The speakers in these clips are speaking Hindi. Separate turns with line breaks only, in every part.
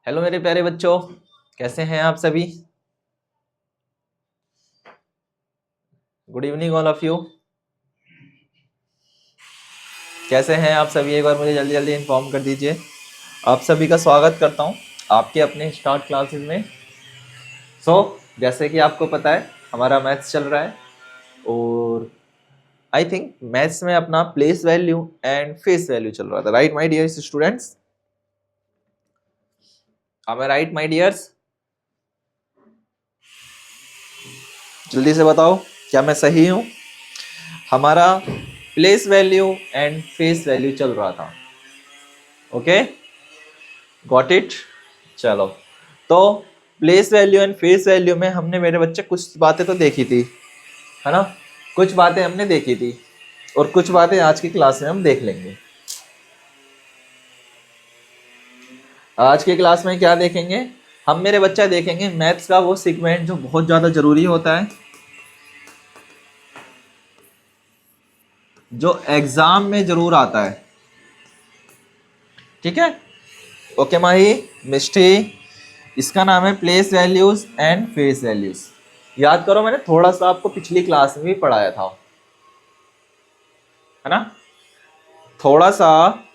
हेलो मेरे प्यारे बच्चों, कैसे हैं आप सभी। Good evening all of you. कैसे हैं आप सभी, एक बार मुझे जल्दी जल्दी इन्फॉर्म कर दीजिए। आप सभी का स्वागत करता हूं आपके अपने स्टार्ट क्लासेस में। जैसे कि आपको पता है हमारा मैथ्स चल रहा है और आई थिंक मैथ्स में अपना place value and face value चल रहा था, right my dear students. am I right my dears? जल्दी से बताओ क्या मैं सही हूं। हमारा place value and face value चल रहा था। Okay, got it. चलो, तो place value and face value में हमने मेरे बच्चे कुछ बातें तो देखी थी, है ना। कुछ बातें हमने देखी थी और कुछ बातें आज की क्लास में हम देख लेंगे। आज की क्लास में क्या देखेंगे हम मेरे बच्चा, देखेंगे मैथ्स का वो सेगमेंट जो बहुत ज़्यादा जरूरी होता है, जो एग्जाम में जरूर आता है। ठीक है, ओके माही मिष्टी, इसका नाम है place values and face values. याद करो, मैंने थोड़ा सा आपको पिछली क्लास में भी पढ़ाया था, है ना। थोड़ा सा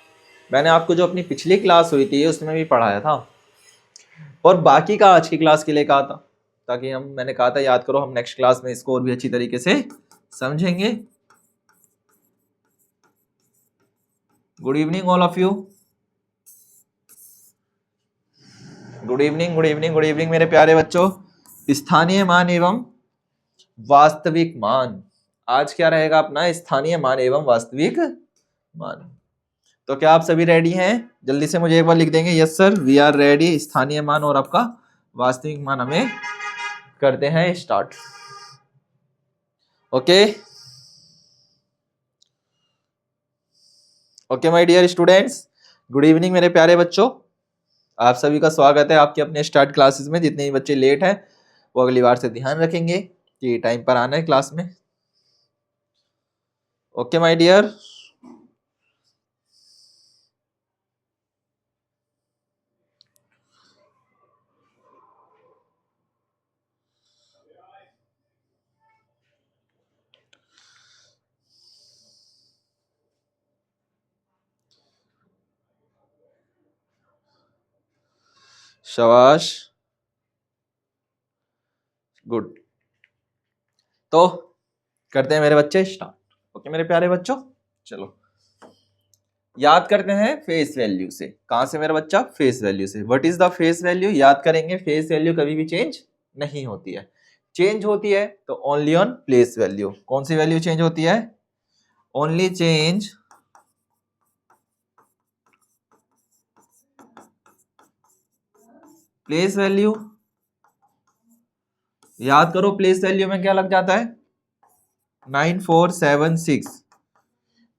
मैंने आपको जो अपनी पिछली क्लास हुई थी उसमें भी पढ़ाया था और बाकी का आज की क्लास के लिए कहा था, ताकि मैंने कहा था याद करो, हम नेक्स्ट क्लास में इसको और भी अच्छी तरीके से समझेंगे। Good evening all of you. Good evening, good evening, good evening मेरे प्यारे बच्चों। स्थानीय मान एवं वास्तविक मान, आज क्या रहेगा अपना, स्थानीय मान एवं वास्तविक मान। तो क्या आप सभी रेडी हैं? जल्दी से मुझे एक बार लिख देंगे, yes sir we are ready. स्थानीय मान और आपका वास्तविक मान हमें करते हैं start. Okay okay my dear students, good evening मेरे प्यारे बच्चों। आप सभी का स्वागत है आपके अपने स्टार्ट क्लासेस में। जितने भी बच्चे लेट हैं वो अगली बार से ध्यान रखेंगे कि टाइम पर आना है क्लास में। ओके माय डियर, शाबाश, गुड। तो करते हैं मेरे बच्चे स्टार्ट। ओके मेरे प्यारे बच्चों, चलो याद करते हैं फेस वैल्यू से। कहां से मेरा बच्चा? फेस वैल्यू से। What is the face value? याद करेंगे फेस वैल्यू कभी भी चेंज नहीं होती है। चेंज होती है तो ओनली ऑन प्लेस वैल्यू। कौन सी वैल्यू चेंज होती है? Only change place value. याद करो प्लेस वैल्यू में क्या लग जाता है? 9476।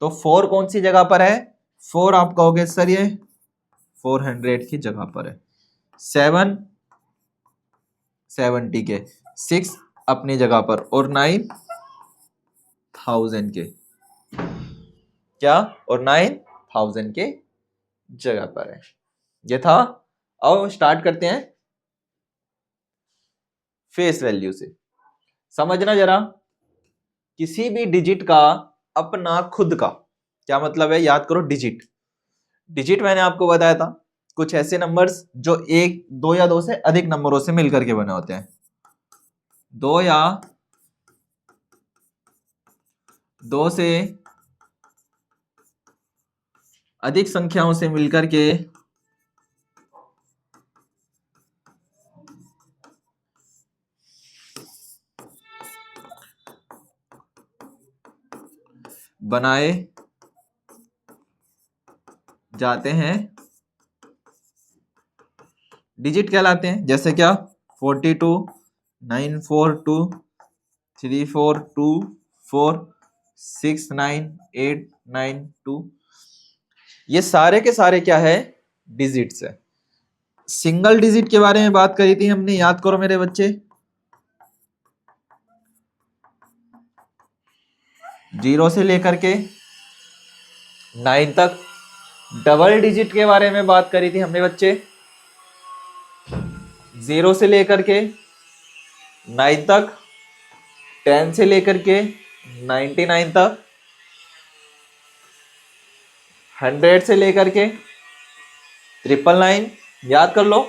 तो 4 कौन सी जगह पर है? 4 आप कहोगे सर ये 400 की जगह पर है, 7 70 के, 6 अपनी जगह पर और 9 1000 के, क्या, और 9000 के जगह पर है। ये था। आओ स्टार्ट करते हैं फेस वैल्यू से। समझना जरा, किसी भी डिजिट का अपना खुद का क्या मतलब है? याद करो डिजिट। डिजिट मैंने आपको बताया था कुछ ऐसे नंबर्स जो एक, दो या दो से अधिक नंबरों से मिलकर के बने होते हैं। दो या दो से अधिक संख्याओं से मिलकर के बनाए जाते हैं डिजिट कहलाते हैं। जैसे क्या? 42, 942, 3424, 69892, ये सारे के सारे क्या है? डिजिट्स है। सिंगल डिजिट के बारे में बात करी थी हमने, याद करो मेरे बच्चे, 0 से लेकर के 9 तक। डबल डिजिट के बारे में बात करी थी हमने बच्चे, 0 से लेकर के 9 तक, 10 से लेकर के 99 तक, 100 से लेकर के 999, याद कर लो,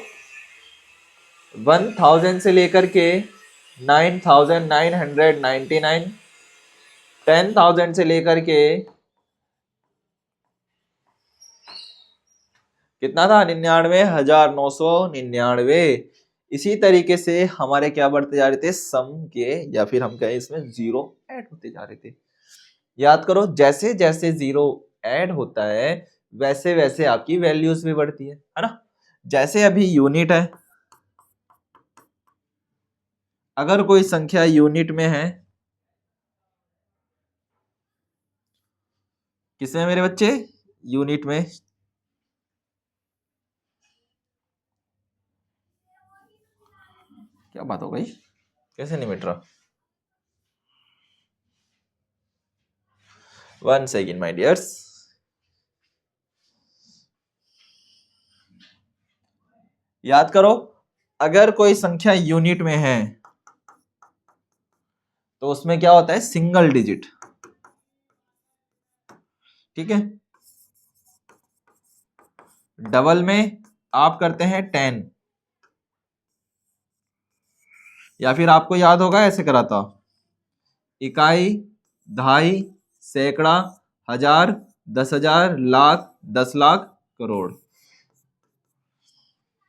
1000 से लेकर के 9999, 10,000 से लेकर के कितना था, 99,999। इसी तरीके से हमारे क्या बढ़ते जा रहे थे, सम के, या फिर हम कहें इसमें जीरो ऐड होते जा रहे थे। याद करो, जैसे जैसे जीरो ऐड होता है वैसे वैसे आपकी वैल्यूज भी बढ़ती है ना। जैसे अभी यूनिट है, अगर कोई संख्या यूनिट में है, किसमें मेरे बच्चे, यूनिट में, क्या बात हो गई, कैसे नहीं मिट रहा, 1 सेकेंड माय डियर्स। याद करो, अगर कोई संख्या यूनिट में है तो उसमें क्या होता है, सिंगल डिजिट, ठीक है। डबल में आप करते हैं 10, या फिर आपको याद होगा ऐसे करा था, इकाई, दहाई, सैकड़ा, हजार, 10,000, लाख, 10,00,000, करोड़।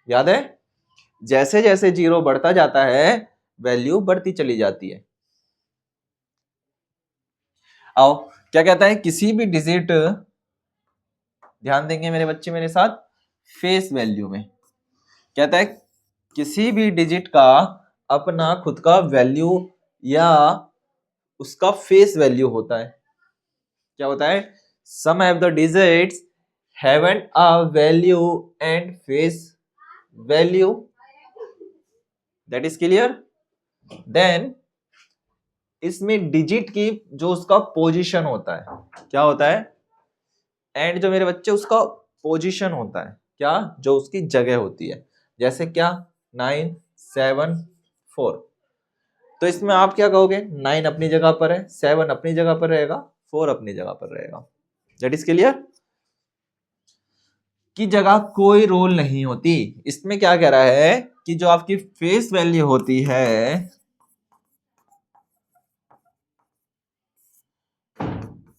याद है, जैसे जैसे जीरो बढ़ता जाता है वैल्यू बढ़ती चली जाती है। आओ, क्या कहता है, किसी भी डिजिट, ध्यान देंगे मेरे बच्चे मेरे साथ, फेस वैल्यू में कहता है किसी भी डिजिट का अपना खुद का वैल्यू या उसका फेस वैल्यू होता है। क्या होता है, sum of the digits haven't a value and face value, that is clear. Then इसमें डिजिट की जो उसका पोजीशन होता है, क्या होता है, एंड जो मेरे बच्चे उसका पोजीशन होता है, क्या, जो उसकी जगह होती है, जैसे क्या, 9, 7, 4। तो इसमें आप क्या कहोगे, 9 अपनी जगह पर है, 7 अपनी जगह पर रहेगा, 4 अपनी जगह पर रहेगा। That is clear. की जगह कोई रोल नहीं होती। इसमें क्या कह रहा है कि जो आपकी फेस वैल्यू होती है,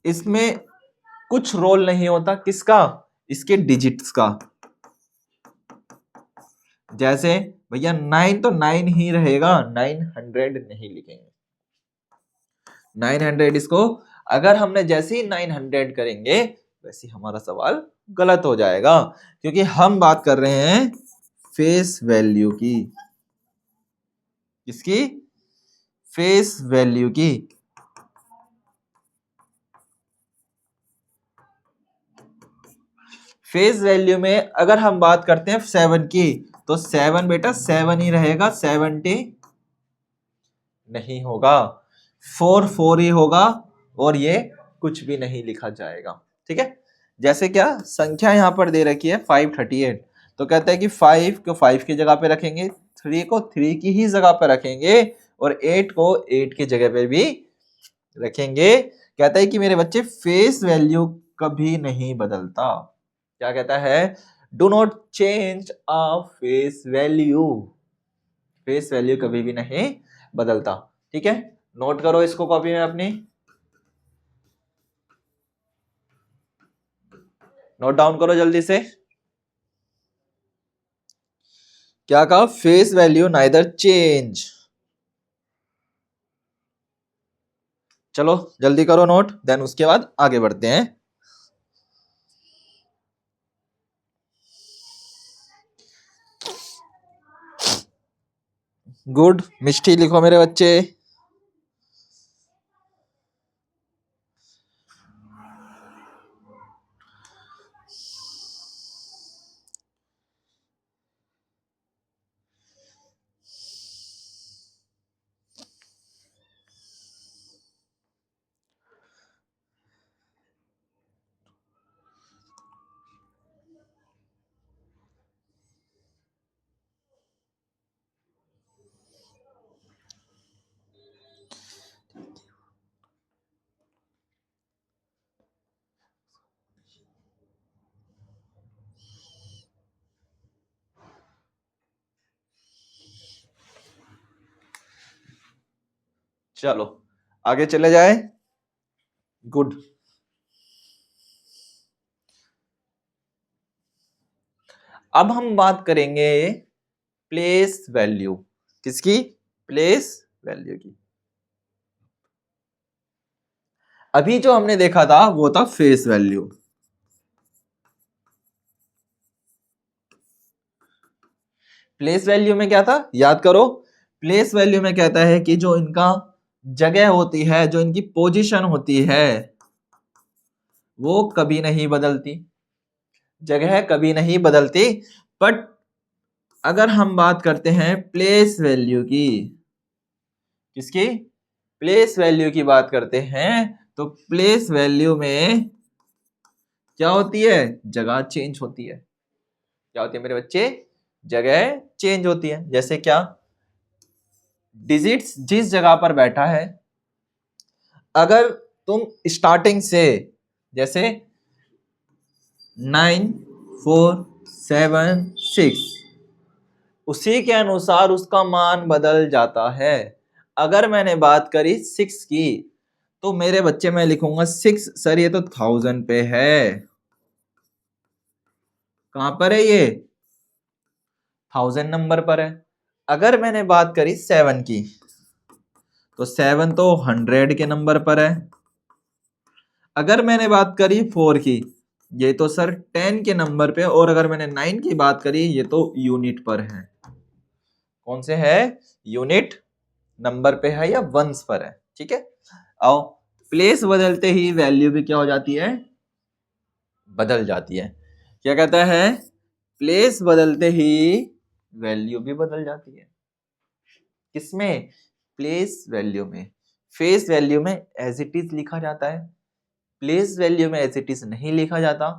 इसमें कुछ रोल नहीं होता, किसका, इसके डिजिट्स का। जैसे भैया 9 तो 9 ही रहेगा, 900 नहीं लिखेंगे, 900 इसको अगर हमने जैसे ही 900 करेंगे वैसे हमारा सवाल गलत हो जाएगा, क्योंकि हम बात कर रहे हैं फेस वैल्यू की, किसकी, फेस वैल्यू की। फेस वैल्यू में अगर हम बात करते हैं 7 की, तो 7 बेटा 7 ही रहेगा, 70 नहीं होगा, 4 4 ही होगा, और ये कुछ भी नहीं लिखा जाएगा, ठीक है। जैसे क्या संख्या यहां पर दे रखी है 538, तो कहता है कि 5 को 5 की जगह पे रखेंगे, 3 को 3 की ही जगह पे रखेंगे, और 8 को 8 की जगह पे भी रखेंगे। कहता है कि मेरे बच्चे फेस वैल्यू कभी नहीं बदलता। क्या कहता है, do not change a face value, face value कभी भी नहीं बदलता, ठीक है। नोट करो इसको कॉपी में अपनी, नोट डाउन करो जल्दी से। क्या कहा, फेस वैल्यू नाइदर चेंज। चलो जल्दी करो नोट, देन उसके बाद आगे बढ़ते हैं। गुड, मिष्टी लिखो मेरे बच्चे। चलो आगे चले जाए। गुड। अब हम बात करेंगे प्लेस वैल्यू। किसकी? प्लेस वैल्यू की। अभी जो हमने देखा था वो था फेस वैल्यू। प्लेस वैल्यू में क्या था याद करो। प्लेस वैल्यू में कहता है कि जो इनका जगह होती है, जो इनकी पोजीशन होती है, वो कभी नहीं बदलती। जगह कभी नहीं बदलती। बट अगर हम बात करते हैं प्लेस वैल्यू की, किसकी? प्लेस वैल्यू की बात करते हैं, तो प्लेस वैल्यू में क्या होती है? जगह चेंज होती है। क्या होती है मेरे बच्चे? जगह चेंज होती है। जैसे क्या? डिजिट्स जिस जगह पर बैठा है, अगर तुम स्टार्टिंग से जैसे 9476 उसी के अनुसार उसका मान बदल जाता है। अगर मैंने बात करी 6 की, तो मेरे बच्चे मैं लिखूंगा 6 सर ये तो 1000 पे है। कहां पर है ये? 1000 नंबर पर है। अगर मैंने बात करी 7 की, तो 7 तो 100 के नंबर पर है। अगर मैंने बात करी 4 की, ये तो सर 10 के नंबर पे। और अगर मैंने 9 की बात करी, ये तो यूनिट पर है। कौन से है? यूनिट नंबर पे है या वंस पर है। ठीक है। आओ, प्लेस बदलते ही वैल्यू भी क्या हो जाती है? बदल जाती है। क्या कहता है? प्लेस बदलते ही वैल्यू भी बदल जाती है। किसमें? प्लेस वैल्यू में। फेस वैल्यू में एज इट इज लिखा जाता है। प्लेस वैल्यू में एज इट इज नहीं लिखा जाता।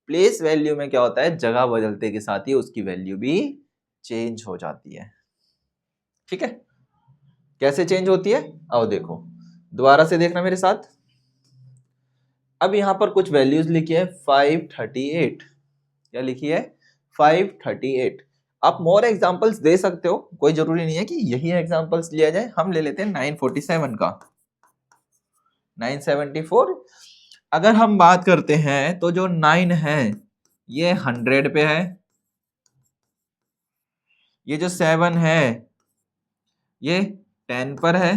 प्लेस वैल्यू में क्या होता है? जगह बदलते के साथ ही उसकी वैल्यू भी चेंज हो जाती है। ठीक है। कैसे चेंज होती है? आओ देखो, दोबारा से देखना मेरे साथ। अब यहां पर कुछ वैल्यूज लिखी है 538। क्या लिखी है? 538। आप मोर एग्जांपल्स दे सकते हो, कोई जरूरी नहीं है कि यही एग्जांपल्स लिया जाए। हम ले लेते हैं 947 का। 974। अगर हम बात करते हैं तो जो 9 है ये 100 पे है। ये जो 7 है ये 10 पर है।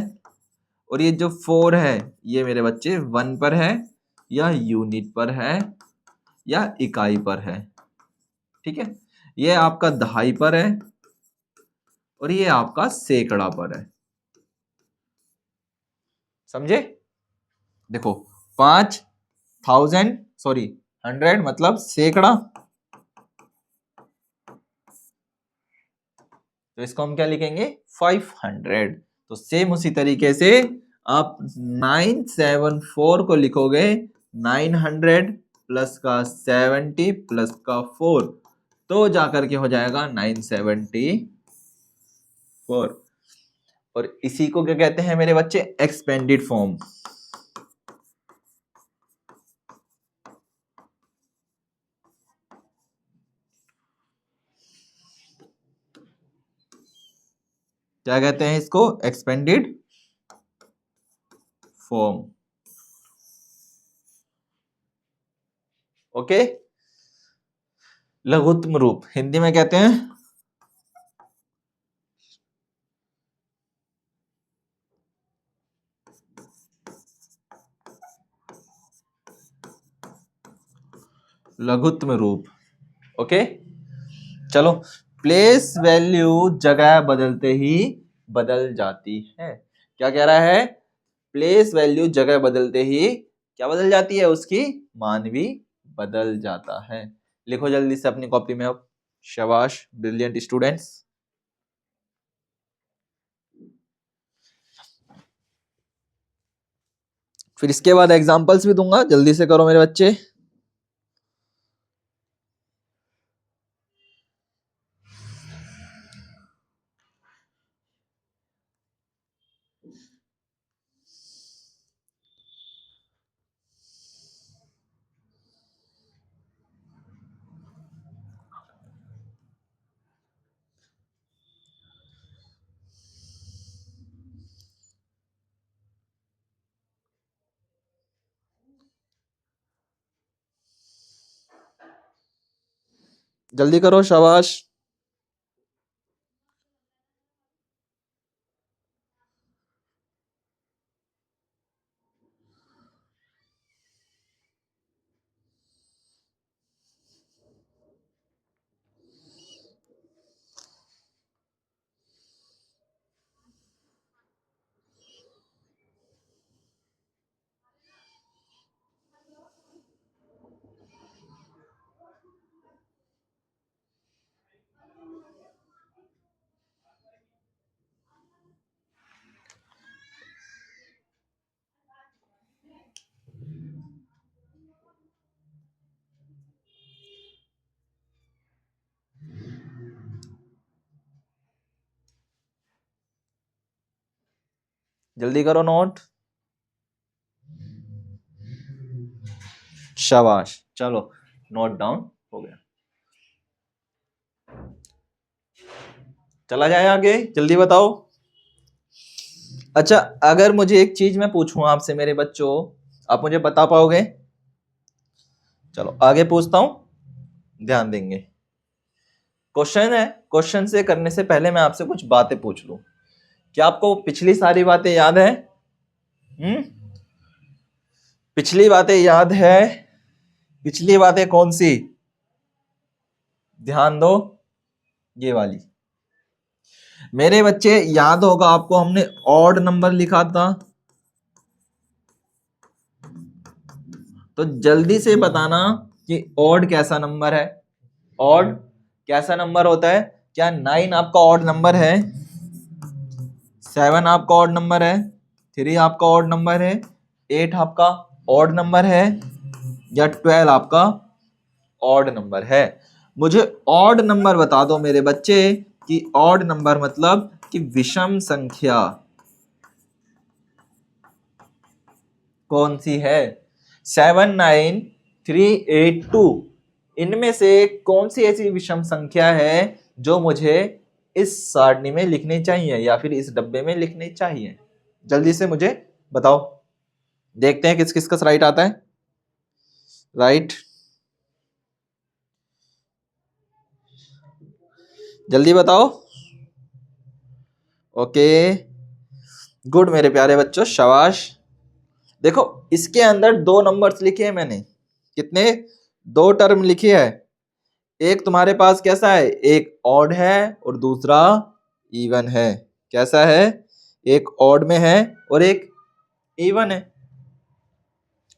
और ये जो 4 है ये मेरे बच्चे 1 पर है, या यूनिट पर है, या इकाई पर है। ठीक है। ये आपका दहाई पर है, और ये आपका सैकड़ा पर है। समझे? देखो, 5000 सॉरी 100 मतलब सैकड़ा, तो इसको हम क्या लिखेंगे? 500। तो सेम उसी तरीके से आप 974 को लिखोगे 900 प्लस का 70 प्लस का 4, तो जाकर के हो जाएगा 974। और इसी को क्या कहते हैं मेरे बच्चे? Expanded form. क्या कहते हैं इसको? Expanded form. ओके। लघुत्तम रूप हिंदी में कहते हैं लघुत्तम रूप। ओके। चलो, प्लेस वैल्यू जगह बदलते ही बदल जाती है। क्या कह रहा है? प्लेस वैल्यू जगह बदलते ही क्या बदल जाती है? उसकी मान भी बदल जाता है। लिखो जल्दी से अपनी कॉपी में अब। शाबाश ब्रिलियंट स्टूडेंट्स। फिर इसके बाद एग्जांपल्स भी दूंगा, जल्दी से करो मेरे बच्चे। जल्दी करो, शाबाश। जल्दी करो नोट, शाबाश। चलो नोट डाउन हो गया, चला जाए आगे, जल्दी बताओ। अच्छा, अगर मुझे एक चीज मैं पूछूं आपसे मेरे बच्चों, आप मुझे बता पाओगे? चलो आगे पूछता हूं, ध्यान देंगे। क्वेश्चन है, क्वेश्चन से करने से पहले मैं आपसे कुछ बातें पूछ लूं। क्या आपको पिछली सारी बातें याद है? पिछली बातें याद है? पिछली बातें कौन सी? ध्यान दो, ये वाली। मेरे बच्चे याद होगा आपको, हमने ऑड नंबर लिखा था। तो जल्दी से बताना कि ऑड कैसा नंबर है। ऑड कैसा नंबर होता है? क्या 9 आपका ऑड नंबर है? 7 आपका ऑड नंबर है? 3 आपका ऑड नंबर है? 8 आपका ऑड नंबर है? या 12 आपका ऑड नंबर है? मुझे ऑड नंबर बता दो मेरे बच्चे, कि ऑड नंबर मतलब कि विषम संख्या कौन सी है? 7, 9, 3, 8, 2, इनमें से कौन सी ऐसी विषम संख्या है जो मुझे इस सारणी में लिखनी चाहिए या फिर इस डब्बे में लिखनी चाहिए? जल्दी से मुझे बताओ, देखते हैं किस किस का राइट आता है। राइट, जल्दी बताओ। ओके, गुड मेरे प्यारे बच्चों, शाबाश। देखो इसके अंदर 2 नंबर्स लिखे हैं मैंने। कितने? 2 टर्म लिखी है। एक तुम्हारे पास कैसा है? एक ऑड है और दूसरा इवन है। कैसा है? एक ऑड में है और एक इवन है।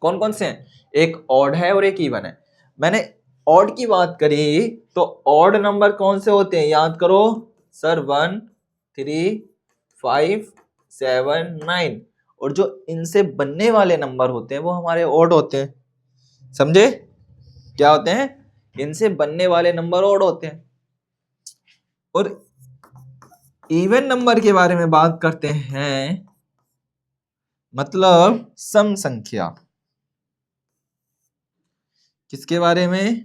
कौन कौन से हैं? एक ऑड है और एक इवन है। मैंने ऑड की बात करी तो ऑड नंबर कौन से होते हैं? याद करो सर, 1, 3, 5, 7, 9। और जो इनसे बनने वाले नंबर होते हैं वो हमारे ऑड होते हैं। समझे? क्या होते हैं? इनसे बनने वाले नंबर ऑड होते हैं। और इवन नंबर के बारे में बात करते हैं, मतलब सम संख्या। किसके बारे में?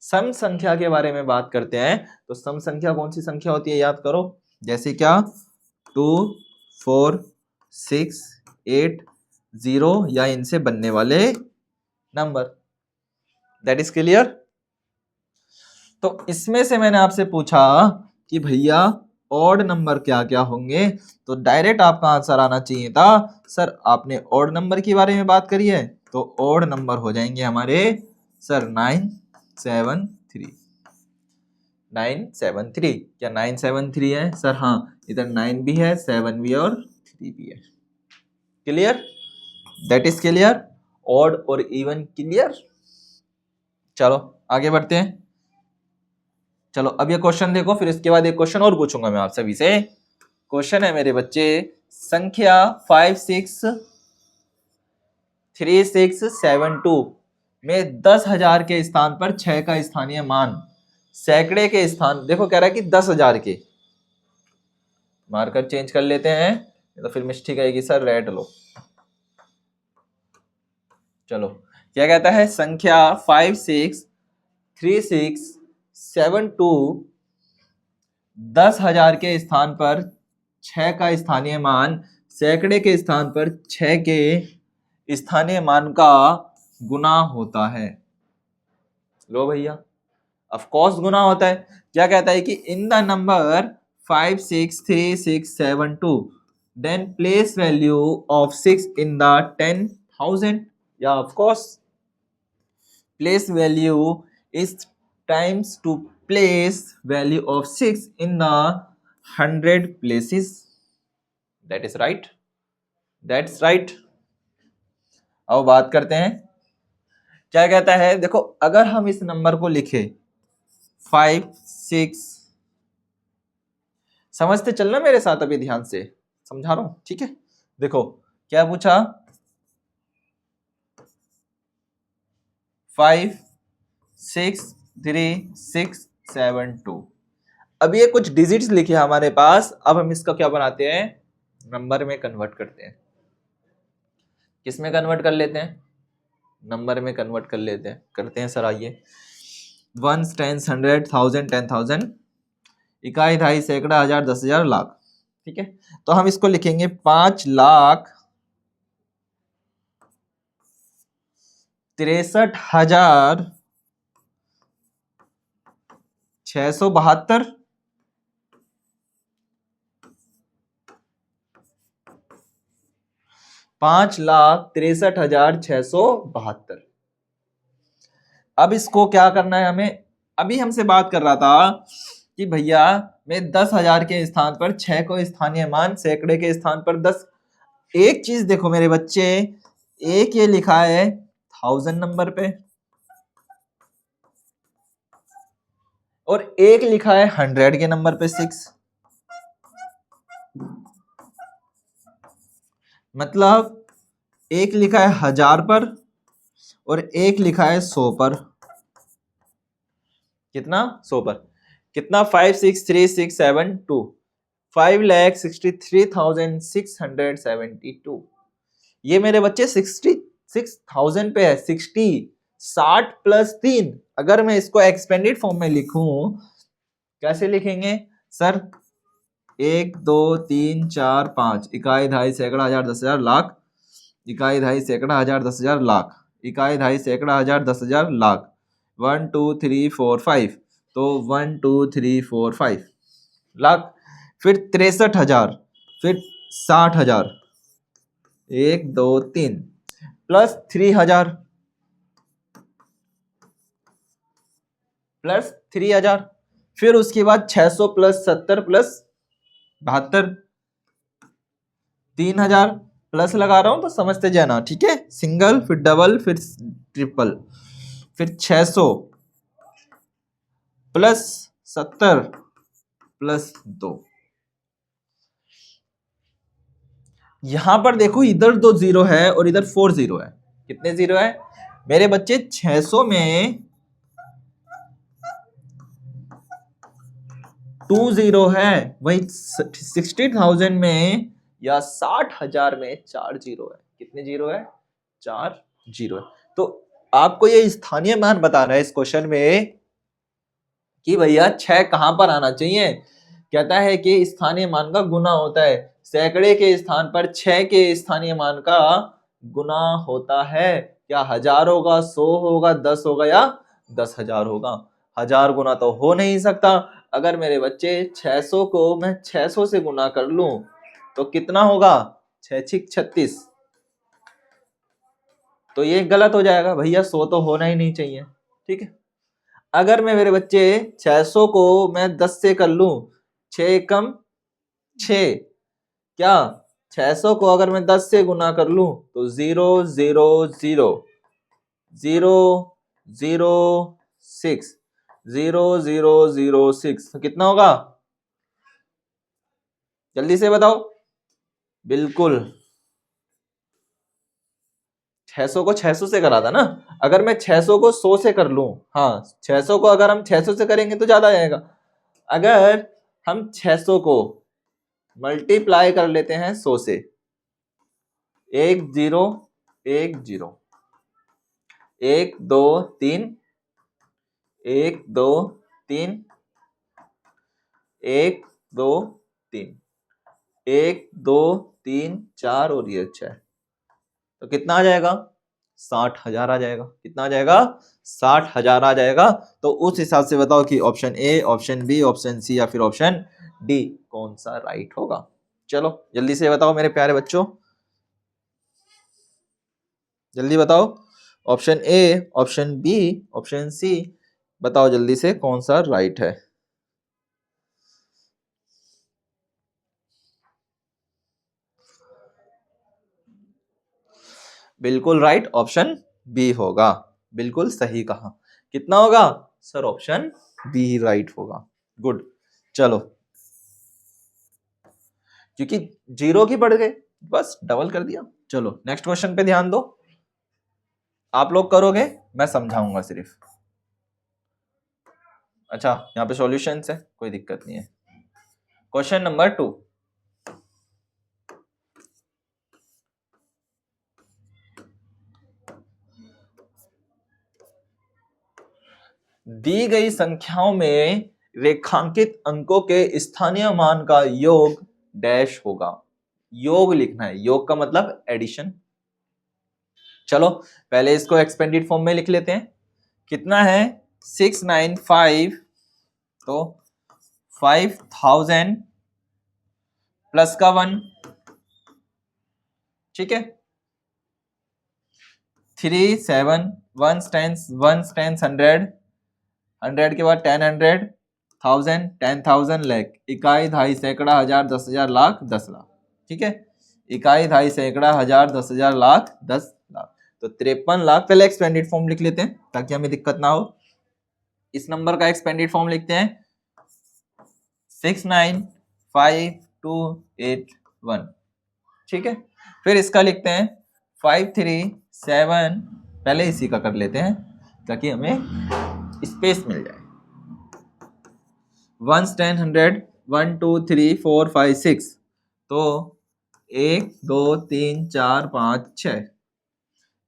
सम संख्या के बारे में बात करते हैं। तो सम संख्या कौन सी संख्या होती है? याद करो। जैसे क्या? 2, 4, 6, 8, 0 या इनसे बनने वाले नंबर। That is clear. तो इसमें से मैंने आपसे पूछा कि भैया ऑड नंबर क्या क्या होंगे, तो डायरेक्ट आपका आंसर आना चाहिए था सर आपने ऑड नंबर के बारे में बात करी है, तो ऑड नंबर हो जाएंगे हमारे सर 9, 7, 3। 9, 7, 3। क्या 9, 7, 3 है सर? हाँ, इधर 9 भी है, 7 भी और 3 भी है। Clear? That is clear. Odd और इवन क्लियर। चलो आगे बढ़ते हैं। चलो अब ये क्वेश्चन देखो, फिर इसके बाद एक क्वेश्चन और पूछूंगा मैं आप सभी से। क्वेश्चन है मेरे बच्चे, संख्या 5, 6, 3, 6, 7, 2 में 10,000 के स्थान पर 6 का स्थानीय मान सैकड़े के स्थान, देखो कह रहा है कि 10,000 के, मार्कर चेंज कर लेते हैं तो फिर मिस्टेक आएगी सर, रेड लो। चलो क्या कहता है? संख्या 5, 6, 3, 6, 7, 2 10,000 के स्थान पर 6 का स्थानीय मान सैकड़े के स्थान पर 6 के स्थानीय मान का गुना होता है। लो भैया, ऑफ कोर्स गुना होता है। क्या कहता है कि in the number 563672 then place value of 6 in the 10,000। या of course place value is times to place value of 6 in the 100 places. That is right. That's right. अब बात करते हैं, क्या कहता है। देखो, अगर हम इस नंबर को लिखे 5 6, समझते चलना मेरे साथ, अभी ध्यान से समझा रहा हूं, ठीक है। देखो क्या पूछा, 5 6 3 6 7 2। अब ये कुछ डिजिट्स लिखे हमारे पास, अब हम इसका क्या बनाते हैं, नंबर में कन्वर्ट करते हैं। किस में कन्वर्ट कर लेते हैं, नंबर में कन्वर्ट कर लेते हैं। करते हैं सर, आइए। 1 10 100 1000 10,000, इकाई, ढाई, सैकड़ा, हजार, 10,000, लाख। ठीक है, तो हम इसको लिखेंगे 5,63,672। 5,63,672। अब इसको क्या करना है हमें। अभी हमसे बात कर रहा था कि भैया मैं 10,000 के स्थान पर 6 को स्थानीय मान, सैकड़े के स्थान पर 10। एक चीज देखो मेरे बच्चे, एक ये लिखा है 1000 नंबर पे, और एक लिखा है 100 के नंबर पे 6। मतलब एक लिखा है 1000 पर और एक लिखा है 100 पर। कितना, 100 पर। कितना, 5,63,672, 5,63,672। ये मेरे बच्चे 66,000 पे है। 60 प्लस 3। अगर मैं इसको एक्सपेंडेड फॉर्म में लिखूं, कैसे लिखेंगे सर, 1 2 3 4 5, इकाई, ढाई, सैकड़ा, हजार, 10,000, लाख। इकाई, ढाई, सैकड़ा, हजार, 10,000, लाख। इकाई, ढाई, सैकड़ा, हजार, 10,000, लाख। 1 2 3 4 5, तो 1 2 3 4 5 लाख। फिर 63,000, फिर 60,000, 1 2 3, प्लस 3,000, प्लस 3,000। फिर उसके बाद 600 प्लस 70 प्लस 72, 3,000। प्लस लगा रहा हूं तो समझते जाना, ठीक है। सिंगल, फिर डबल, फिर ट्रिपल, फिर 600 प्लस 70 प्लस 2। यहां पर देखो, इधर 2 जीरो है और इधर 4 जीरो है। कितने जीरो है मेरे बच्चे, 600 में 2 जीरो है, वही 60,000 में या 60,000 में 4 जीरो है। कितने जीरो है, 4 जीरो है। तो आपको ये स्थानीय मान बता रहा है इस क्वेश्चन में कि भैया 6 कहां पर आना चाहिए। कहता है कि स्थानीय मान का गुना होता है। सैकड़े के स्थान पर 6 के स्थानीय मान का गुना होता है। क्या 1000 होगा, 100 होगा, 10 होगा या 10,000 होगा। 1000 गुना तो हो नहीं सकता। अगर मेरे बच्चे 600 को मैं 600 से गुना कर लूं तो कितना होगा, 6 6 36। तो ये गलत हो जाएगा भैया, 100 तो होना ही नहीं चाहिए। ठीक है, अगर मैं मेरे बच्चे 600 को मैं 10 से कर लूं, 6 कम 6, क्या 600 को अगर मैं 10 से गुना कर लूं तो 0 0 0 0 0 6 0 0 0 6, तो कितना होगा, जल्दी से बताओ। बिल्कुल 600 को 600 से करा था ना। अगर मैं 600 को 100 से कर लूं, हाँ 600 को अगर हम 600 से करेंगे तो ज्यादा आएगा। अगर हम 600 को मल्टीप्लाई कर लेते हैं 100 से, 1 0 1 0, 1 2 3, 1 2 3, 1 2 3, 1 2 3 4 और ये 6, तो कितना आ जाएगा 60,000 आ जाएगा। कितना आ जाएगा? 60,000 आ जाएगा। तो उस हिसाब से बताओ कि option A, option B, option C या फिर ऑप्शन डी कौन सा राइट होगा। चलो जल्दी से बताओ मेरे प्यारे बच्चों, जल्दी बताओ। Option A, option B, option C, बताओ जल्दी से कौन सा राइट है। बिल्कुल राइट, ऑप्शन बी होगा। बिल्कुल सही कहा। कितना होगा सर? ऑप्शन बी राइट होगा। गुड। चलो, क्योंकि जीरो की बढ़ गए, बस डबल कर दिया। चलो नेक्स्ट क्वेश्चन पे ध्यान दो। आप लोग करोगे, मैं समझाऊंगा सिर्फ। अच्छा, यहाँ पे सॉल्यूशंस है, कोई दिक्कत नहीं है। क्वेश्चन नंबर 2, दी गई संख्याओं में रेखांकित अंकों के स्थानीय मान का योग डैश होगा। योग लिखना है, योग का मतलब एडिशन। चलो पहले इसको एक्सपेंडेड फॉर्म में लिख लेते हैं। कितना है? 695, तो 5000 प्लस का 1, ठीक है। 3 7 1 टेंस 100, 100 के बाद 10 1000 10,000 लाख, इकाई, दहाई, सैकड़ा, हजार, 10,000, लाख, 10 लाख, ठीक है। इकाई, दहाई, सैकड़ा, हजार, 10,000, लाख, 10 लाख। तो 53 लाख। पहले एक्सपेंडेड फॉर्म लिख लेते हैं ताकि हमें दिक्कत ना हो। इस नंबर का एक्सपेंडेड फॉर्म लिखते हैं 695,281, ठीक है। फिर इसका लिखते हैं 537, पहले इसी का कर लेते हैं ताकि हमें स्पेस मिल जाए। 1 10 100 1 2 3 4 5 6, तो 1 2 3 4 5 6,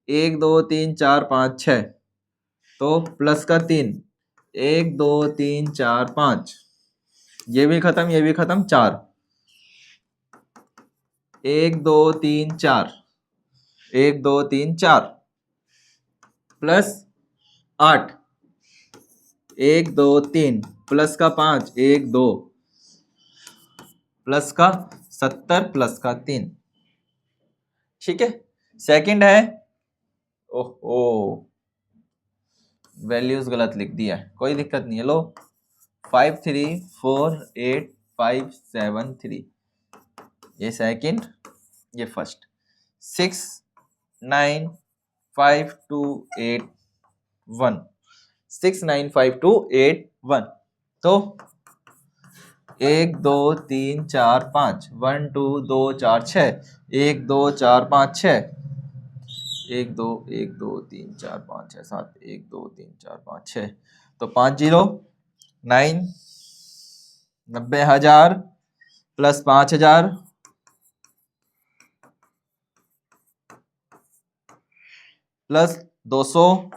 1 2 3 4 5 6, तो प्लस का 3, 1 2 3 4 5, ये भी खत्म, ये भी खत्म, 4, 1 2 3 4, 1 2 3 4, प्लस 8, 1 2 3, प्लस का 5, 1 2, प्लस का 70, प्लस का 3, ठीक है। सेकंड है, ओहो वैल्यूज गलत लिख दिया है, कोई दिक्कत नहीं है। लो 5348573, ये सेकंड, ये फर्स्ट। 695,281, 695,281, तो 1 2 3 4 5, 1 2 2 4 6, 1 2 4 5 6, 1 2 1 2 3 4 5 6 7, 1 2 3 4 5 6, तो 5 0 9, 90,000 प्लस 5,000 प्लस 200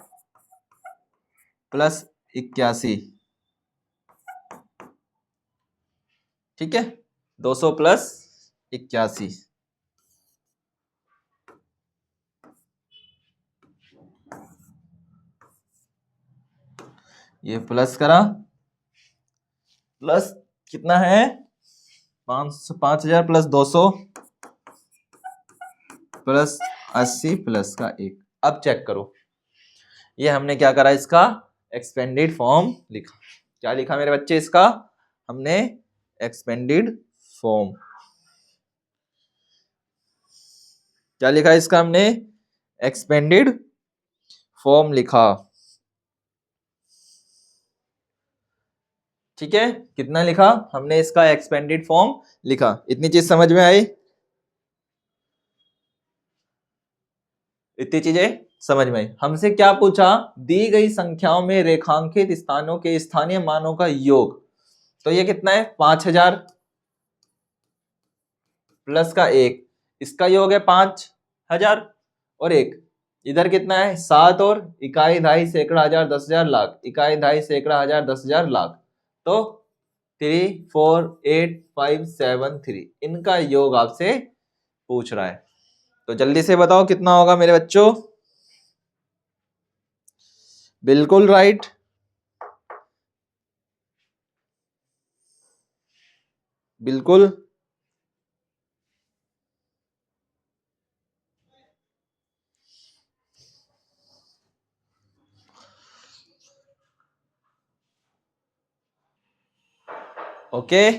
प्लस 81, ठीक है। 200 प्लस 81, ये प्लस करा, प्लस कितना है? 5,000 प्लस 200 प्लस 80 प्लस का 1। अब चेक करो, ये हमने क्या करा? इसका एक्सपेंडेड फॉर्म लिखा। क्या लिखा मेरे बच्चे? इसका हमने एक्सपेंडेड फॉर्म, क्या लिखा? इसका हमने एक्सपेंडेड फॉर्म लिखा, ठीक है। कितना लिखा हमने? इसका एक्सपेंडेड फॉर्म लिखा। इतनी चीज समझ में आई? इतनी चीजें समझ में आई। हमसे क्या पूछा? दी गई संख्याओं में रेखांकित स्थानों के स्थानीय मानों का योग। तो ये कितना है? 5,000 प्लस का 1, इसका योग है 5,000 और 1, इधर कितना है? 7, और इकाई, दहाई, सैकड़ा, हजार, 10,000, लाख, इकाई, दहाई, सैकड़ा, हजार, 10,000, लाख, तो 3 4 8 5 7 3, इनका योग आपसे पूछ रहा है। तो जल्दी से बताओ कितना होगा मेरे बच्चों? बिल्कुल राइट। बिल्कुल। ओके,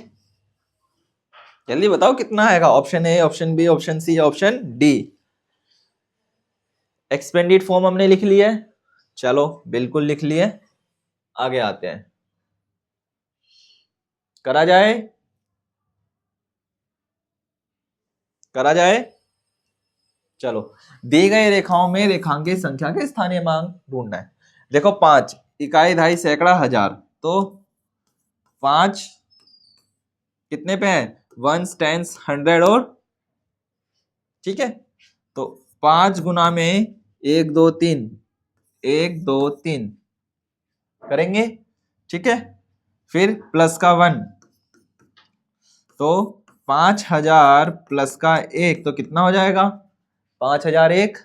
जल्दी बताओ कितना आएगा। Option A, option B, option C, option D. Expanded form हमने लिख लिया है, चलो बिल्कुल लिख लिए। आगे आते हैं, करा जाए, करा जाए। चलो, दी गई रेखाओं में रेखांकित संख्या के स्थानीय मान ढूंढना है। देखो 5 इकाई, दहाई, सैकड़ा, हजार, तो 5 कितने पे है, वंस, टेंस, 100 और, ठीक है। तो 5 गुना में 1 2 3, 1 2 3 करेंगे, ठीक है। फिर प्लस का 1, तो 5000 प्लस का 1 तो कितना हो जाएगा, 5001।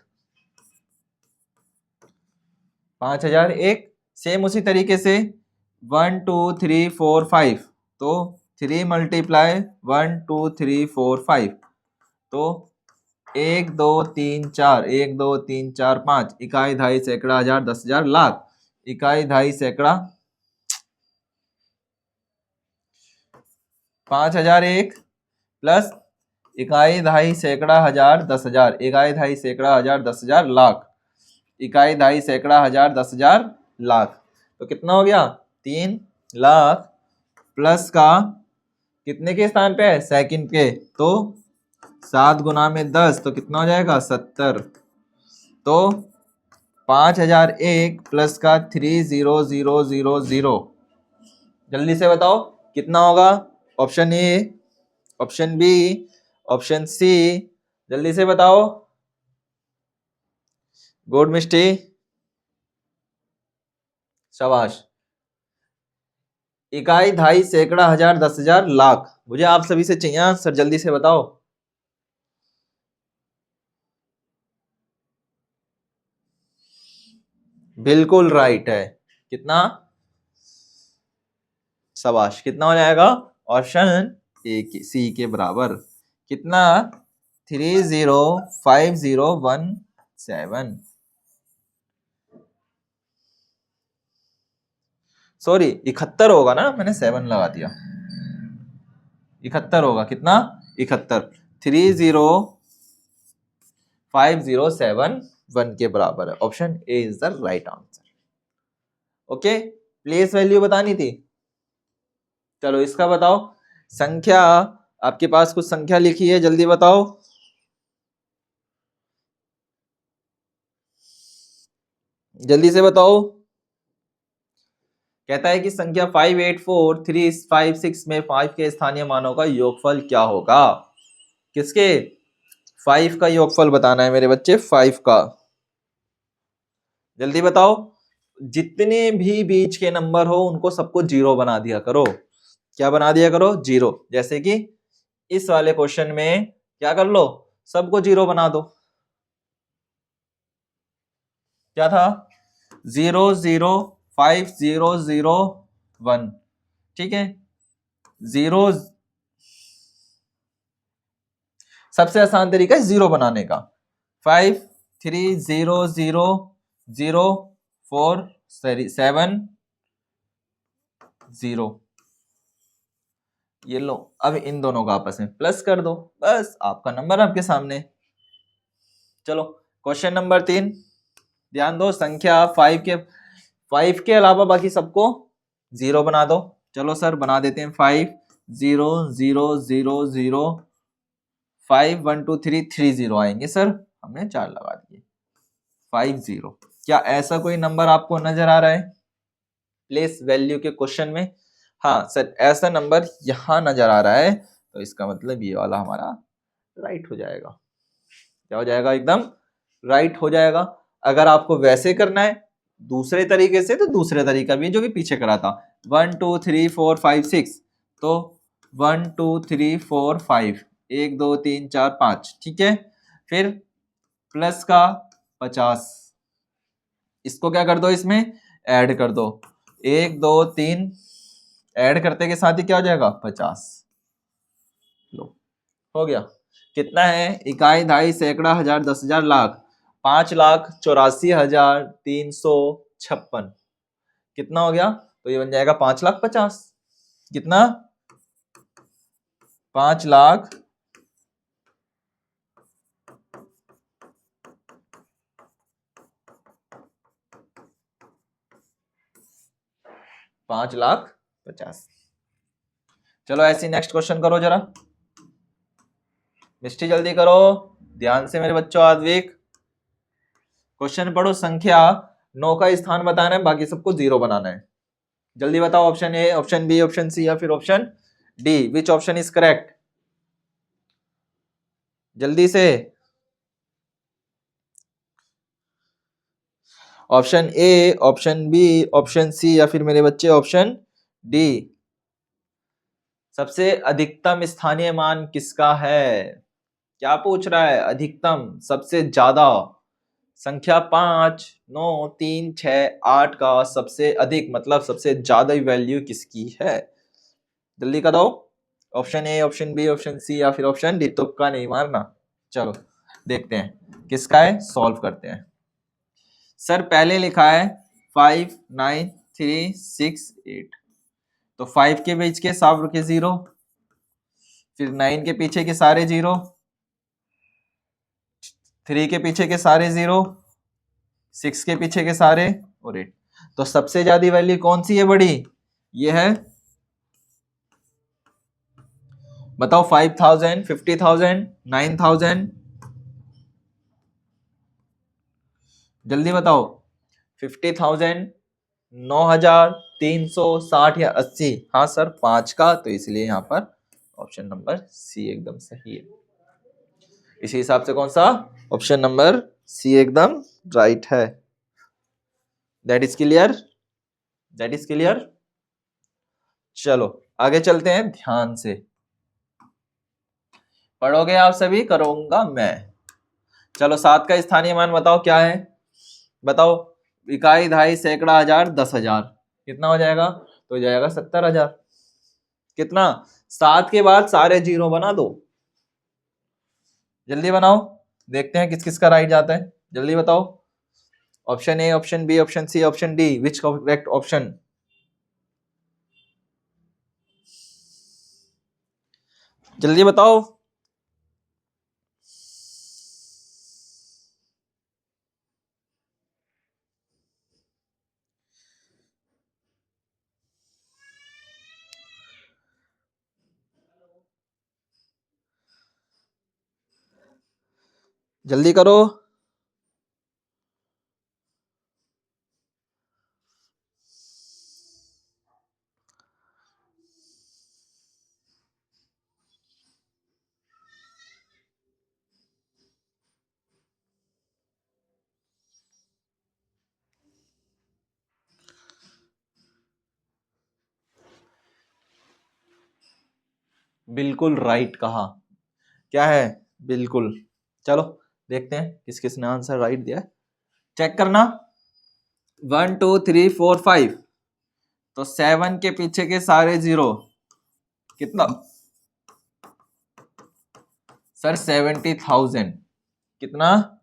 5001। सेम उसी तरीके से 1 2 3 4 5, तो 3 मल्टीप्लाई 1 2 3 4 5, तो 1 2 3 4, 1 2 3 4 5, इकाई, दहाई, सैकड़ा, हजार, 10,000, लाख। इकाई, दहाई, सैकड़ा, 5001 प्लस इकाई, दहाई, सैकड़ा, हजार, 10,000, इकाई, दहाई, सैकड़ा, हजार, 10,000, लाख। इकाई, दहाई, सैकड़ा, हजार, 10,000, लाख, तो कितना हो गया, 3 लाख प्लस का कितने के स्थान पे है, सेकंड के, तो 7 गुना में 10, तो कितना हो जाएगा, 70। तो 5001 प्लस का 30000, जल्दी से बताओ कितना होगा। Option A, option B, option C, जल्दी से बताओ। गुड मिस्टी, शाबाश। इकाई, दहाई, सैकड़ा, हजार, 10,000, लाख, मुझे आप सभी से चाहिए आंसर, जल्दी से बताओ। बिल्कुल राइट है। कितना, शाबाश, कितना हो जाएगा, ऑप्शन ए सी के बराबर। कितना, 305017, सॉरी 71 होगा ना, मैंने 7 लगा दिया। 71 होगा, कितना, 71, 305071 के बराबर है। Option A is the right answer. Okay, place value बतानी थी, चलो इसका बताओ। संख्या, आपके पास कुछ संख्या लिखी है, जल्दी बताओ। जल्दी से बताओ। कहता है कि संख्या 584356 में 5 के स्थानीय मानों का योगफल क्या होगा। किसके, 5 का योगफल बताना है मेरे बच्चे, 5 का। जल्दी बताओ। जितने भी बीच के नंबर हो उनको सबको 0 बना दिया करो। क्या बना दिया करो, 0। जैसे कि इस वाले क्वेश्चन में क्या कर लो, सबको 0 बना दो। क्या था, 0050001, ठीक है। 0, सबसे आसान तरीका है 0 बनाने का। 53000470, ये लो। अब इन दोनों का आपस में प्लस कर दो, बस आपका नंबर आपके सामने। चलो क्वेश्चन नंबर 3, ध्यान दो। संख्या 5 के अलावा बाकी सबको 0 बना दो। चलो सर बना देते हैं। 5000051233 आएंगे सर, हमने 4 लगा दिए। 50, क्या ऐसा कोई नंबर आपको नजर आ रहा है प्लेस वैल्यू के क्वेश्चन में? हाँ सर, ऐसा नंबर यहां नजर आ रहा है, तो इसका मतलब ये वाला हमारा राइट हो जाएगा। क्या हो जाएगा, एकदम राइट हो जाएगा। अगर आपको वैसे करना है दूसरे तरीके से, तो दूसरे तरीका भी जो कि पीछे करा था, 1 2 3 4 5 6, तो 1 2 3 4 5, 1 2 3 4 5, ठीक है। फिर प्लस का 50, इसको क्या कर दो, इसमें ऐड कर दो, 1 2 3, ऐड करते के साथ ही क्या हो जाएगा 50। लो हो गया। कितना है, इकाई, दहाई, सैकड़ा, हजार, 10,000, लाख, 5,84,356। कितना हो गया, तो ये बन जाएगा 5,50,000। कितना, 5,00,000 5,50,000। चलो ऐसी नेक्स्ट क्वेश्चन करो जरा, मिस्टी जल्दी करो, ध्यान से मेरे बच्चों। आद्विक क्वेश्चन पढ़ो, संख्या 9 का स्थान बताना है, बाकी सबको 0 बनाना है। जल्दी बताओ, option A, option B, option C या फिर option D, which option is correct? जल्दी से। Option A, option B, option C या फिर मेरे बच्चे ऑप्शन डी। सबसे अधिकतम स्थानीय मान किसका है? क्या पूछ रहा है? अधिकतम, सबसे ज्यादा, संख्या 5, 9, 3, 6, 8 का सबसे अधिक मतलब सबसे ज्यादा वैल्यू किसकी है? जल्दी बताओ। Option A, option B, option C या फिर ऑप्शन डी। तुक्का नहीं मारना। चलो देखते हैं किसका है, सॉल्व करते हैं। सर पहले लिखा है 5, 9, 3, 6, 8, तो 5 के बीच के सब के 0, फिर 9 के पीछे के सारे 0, 3 के पीछे के सारे 0, 6 के पीछे के सारे और 8। तो सबसे ज्यादा वैल्यू कौन सी है बड़ी? ये है, बताओ, 5,000, 50,000, 9,000। जल्दी बताओ। 50,000, 9,000, 360 या 80? हाँ सर 5 का, तो इसलिए यहाँ पर ऑप्शन नंबर सी एकदम सही है। इसी हिसाब से कौन सा, ऑप्शन नंबर सी एकदम राइट है। That is clear, that is clear. चलो आगे चलते हैं, ध्यान से पढ़ोगे आप सभी, करूंगा मैं। चलो 7 का स्थानीय मान बताओ क्या है? बताओ, इकाई, दहाई, सैकड़ा, हजार, 10,000। कितना हो जाएगा? तो हो जाएगा 70,000। कितना, 7 के बाद सारे 0 बना दो। जल्दी बनाओ, देखते हैं किस किस का राइट जाता है। जल्दी बताओ। Option A, option B, option C, option D, which correct option? जल्दी बताओ। जल्दी करो। बिल्कुल राइट कहा। क्या है? बिल्कुल। चलो देखते हैं किस किस ने आंसर राइट दिया है। चेक करना। 1 2 3 4 5, तो 7 के पीछे के सारे 0। कितना सर? 70,000। कितना?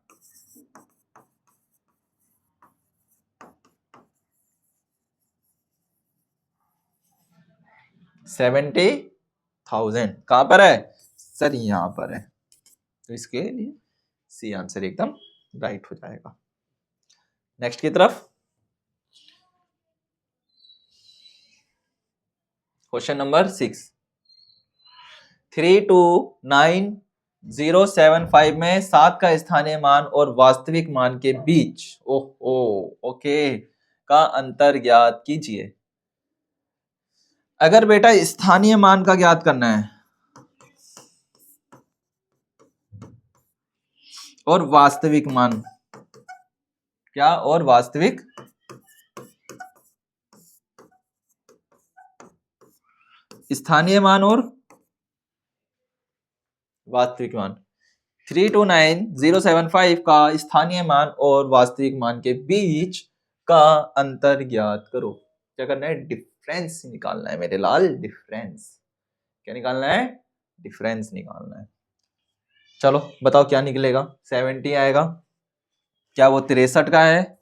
70,000 कहां पर है सर? यहां पर है, तो इसके लिए सी आंसर एकदम राइट हो जाएगा। नेक्स्ट की तरफ, क्वेश्चन नंबर 6। 329,075 में 7 का स्थानीय मान और वास्तविक मान के बीच ओके का अंतर ज्ञात कीजिए। अगर बेटा स्थानीय मान का ज्ञात करना है और वास्तविक मान, क्या? और वास्तविक, स्थानीय मान और वास्तविक मान। 329,075 का स्थानीय मान और वास्तविक मान के बीच का अंतर ज्ञात करो। क्या करना है? डिफरेंस निकालना है मेरे लाल, डिफरेंस। क्या निकालना है? डिफरेंस निकालना है। चलो बताओ क्या निकलेगा। 70 आएगा, क्या वो 63 का है,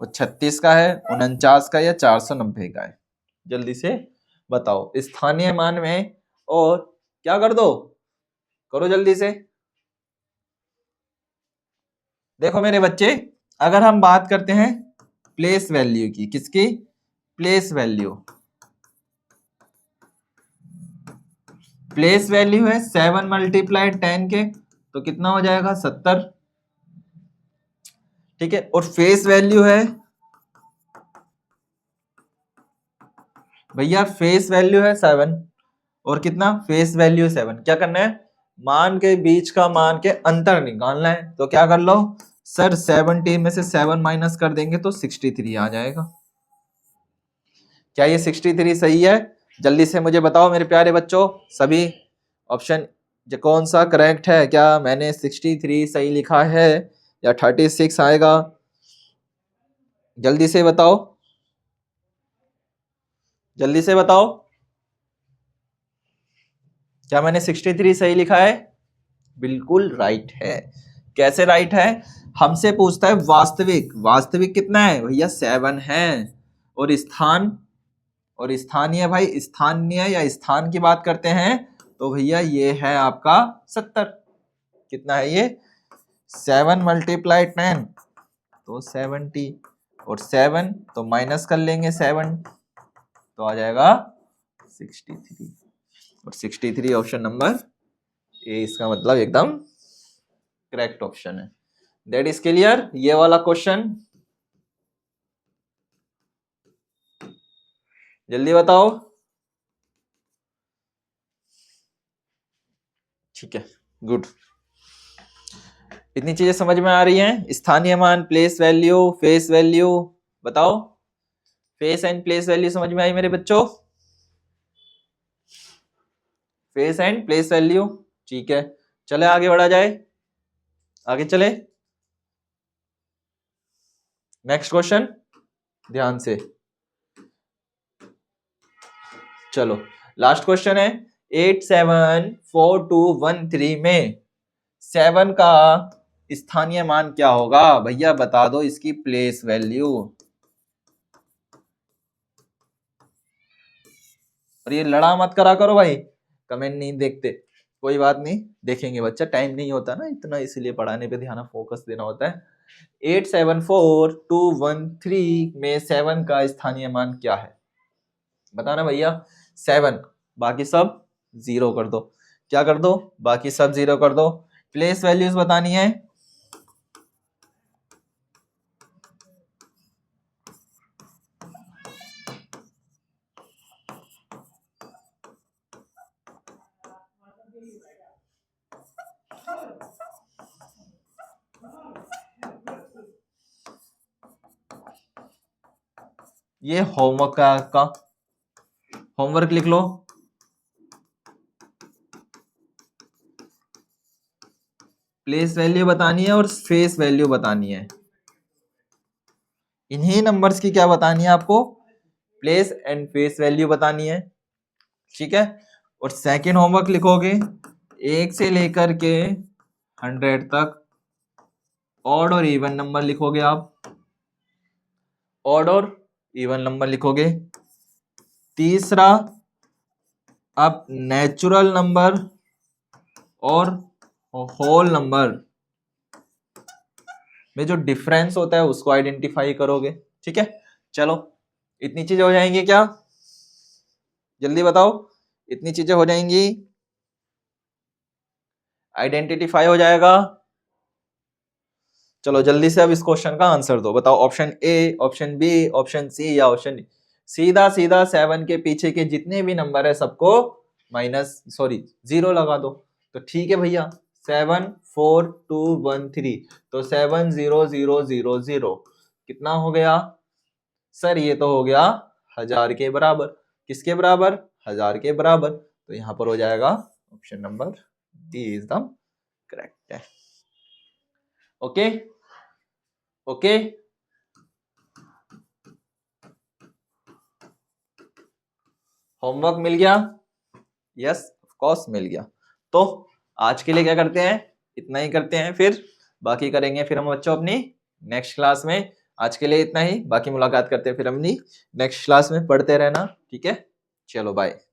वो 36 का है, 49 का, या 490 का है? जल्दी से बताओ। स्थानीय मान में और क्या कर दो, करो जल्दी से। देखो मेरे बच्चे, अगर हम बात करते हैं प्लेस वैल्यू की, किसकी? Place value. प्लेस वैल्यू है 7 मल्टीप्लाई 10 के, तो कितना हो जाएगा? 70। ठीक है। और फेस वैल्यू है भैया, फेस वैल्यू है 7, और कितना? Face value 7। क्या करना है? मान के बीच का मान के अंतर निकालना है। तो क्या कर लो सर, 70 में से 7 माइनस कर देंगे तो 63 आ जाएगा। क्या ये 63 सही है? जल्दी से मुझे बताओ मेरे प्यारे बच्चों, सभी ऑप्शन जो कौन सा करेक्ट है? क्या मैंने 63 सही लिखा है या 36 आएगा? जल्दी से बताओ, जल्दी से बताओ। क्या मैंने 63 सही लिखा है? बिल्कुल राइट है। कैसे राइट है? हमसे पूछता है वास्तविक, वास्तविक कितना है भैया? 7 है। और स्थान, और स्थानीय भाई, स्थानीय या स्थान की बात करते हैं तो भैया ये है आपका 70। कितना है ये? 7 मल्टीप्लाई 10 तो 70, और 7 तो माइनस कर लेंगे 7 तो आ जाएगा 63। और 63 ऑप्शन नंबर ए इसका मतलब एकदम करेक्ट ऑप्शन है। That is clear. ये वाला क्वेश्चन जल्दी बताओ। ठीक है, गुड। इतनी चीजें समझ में आ रही हैं? स्थानीय मान, प्लेस वैल्यू, फेस वैल्यू। बताओ, फेस एंड प्लेस वैल्यू समझ में आई मेरे बच्चों? फेस एंड प्लेस वैल्यू, ठीक है। चले आगे बढ़ा जाए, आगे चले। नेक्स्ट क्वेश्चन, ध्यान से। चलो लास्ट क्वेश्चन है। 874213 में 7 का स्थानीय मान क्या होगा? भैया बता दो इसकी प्लेस वैल्यू। और ये लड़ा मत करा करो भाई, कमेंट नहीं देखते, कोई बात नहीं, देखेंगे बच्चा, टाइम नहीं होता ना इतना, इसलिए पढ़ाने पे ध्यान फोकस देना होता है। 874213 में 7 का स्थानीय मान क्या है? बताना भैया। 7, बाकी सब जीरो कर दो। क्या कर दो? बाकी सब जीरो कर दो। प्लेस वैल्यूज बतानी है। ये होमवर्क का होमवर्क लिख लो। प्लेस वैल्यू बतानी है और फेस वैल्यू बतानी है। इन्हीं नंबर्स की क्या बतानी है आपको? प्लेस एंड फेस वैल्यू बतानी है। ठीक है। और सेकंड होमवर्क लिखोगे 1 से लेकर के 100 तक ऑड और इवन नंबर लिखोगे आप। ऑड और इवन नंबर लिखोगे। तीसरा, आप नेचुरल नंबर और होल नंबर में जो डिफरेंस होता है उसको आइडेंटिफाई करोगे। ठीक है। चलो इतनी चीजें हो जाएंगी क्या? जल्दी बताओ, इतनी चीजें हो जाएंगी? आइडेंटिफाई हो जाएगा? चलो जल्दी से अब इस क्वेश्चन का आंसर दो। बताओ option A, option B, option C या ऑप्शन डी। सीधा सीधा 7 के पीछे के जितने भी नंबर है सबको माइनस, सॉरी, जीरो लगा दो। तो ठीक है भैया, 74213 तो 70000 कितना हो गया सर? ये तो हो गया 1000 के बराबर। किसके बराबर? 1000 के बराबर। तो यहां पर हो जाएगा option number D is the correct है। ओके, ओके, होमवर्क मिल गया? यस ऑफ कोर्स मिल गया। तो आज के लिए क्या करते हैं, इतना ही करते हैं, फिर बाकी करेंगे फिर हम बच्चों अपनी नेक्स्ट क्लास में। आज के लिए इतना ही, बाकी मुलाकात करते हैं फिर अपनी नेक्स्ट क्लास में। पढ़ते रहना, ठीक है? चलो बाय।